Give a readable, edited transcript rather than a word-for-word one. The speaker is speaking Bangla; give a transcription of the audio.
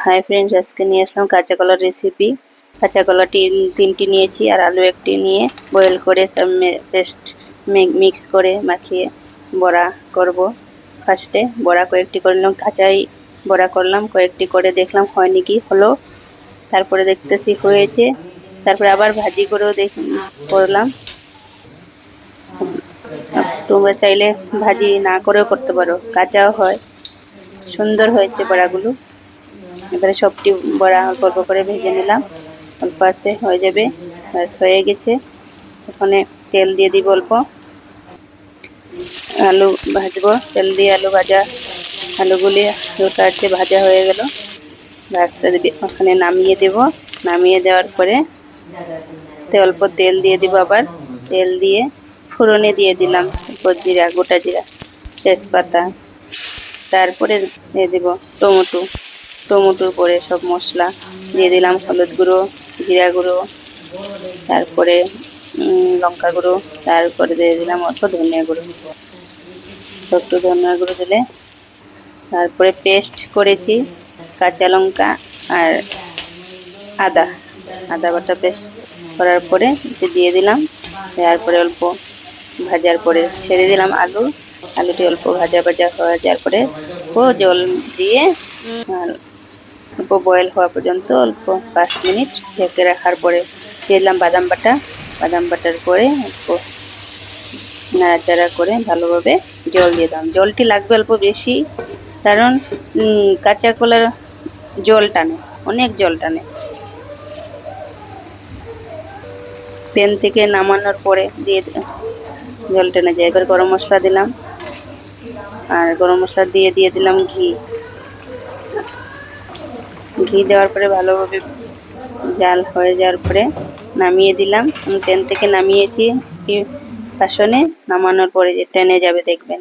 হাই ফ্রেন্ডস, আজকে নিয়ে আসলাম কাঁচা কলার রেসিপি। কাঁচা কলাটি 3টি নিয়েছি আর আলু 1টি নিয়ে বয়েল করে সব পেস্ট মিক্স করে মাখিয়ে বড়া করব। ফার্স্টে বড়া কয়েকটি করলাম, কাঁচাই বড়া করলাম, কয়েকটি করে দেখলাম হয়নি কি হলো, তারপরে দেখতেছি হয়েছে, তারপরে আবার ভাজি করেও করলাম। তোমরা চাইলে ভাজি না করেও করতে পারো, কাঁচাও হয়, সুন্দর হয়েছে বড়াগুলো। এবারে সবটি বড়া অল্প অল্প করে ভেজে নিলাম, অল্প আছে হয়ে যাবে, ব্যাস হয়ে গেছে। ওখানে তেল দিয়ে দিব অল্প, আলু ভাজবো, তেল দিয়ে আলু ভাজা, আলুগুলি হালকা আছে ভাজা হয়ে গেল, ব্যাস ওখানে নামিয়ে দেব। নামিয়ে দেওয়ার পরে অল্প তেল দিয়ে দিব, আবার তেল দিয়ে ফোড়নে দিয়ে দিলাম জিরা, গোটা জিরা, তেজপাতা, তারপরে দিয়ে দেব টমেটোর পরে সব মশলা দিয়ে দিলাম, হলুদ গুঁড়ো, জিরা গুঁড়ো, তারপরে লঙ্কা গুঁড়ো, তারপরে দিয়ে দিলাম অল্প ধনিয়া গুঁড়ো। একটু ধনিয়া গুঁড়ো দিলে, তারপরে পেস্ট করেছি কাঁচা লঙ্কা আর আদা বাটা পেস্ট করার পরে দিয়ে দিলাম। তারপরে অল্প ভাজার পরে ছেড়ে দিলাম আলুটি অল্প ভাজা হয়ে যাওয়ার পরে জল দিয়ে অল্প বয়েল হওয়া পর্যন্ত অল্প 5 মিনিট ঢেকে রাখার পরে দিয়ে দিলাম বাদাম বাটার পরে অল্প নাড়াচাড়া করে ভালোভাবে জল দিয়ে দিলাম। জলটি লাগবে অল্প বেশি, কারণ কাঁচা কলার জল টানে, অনেক জল টানে। প্যান থেকে নামানোর পরে জল টেনে যায়। এবার গরম মশলা দিলাম, আর গরম মশলা দিয়ে দিলাম ঘি দেওয়ার পরে ভালোভাবে জাল হয়ে যাওয়ার পরে নামিয়ে দিলাম। প্যান থেকে নামিয়েছি বাসনে, নামানোর পরে যে টেনে যাবে দেখবেন।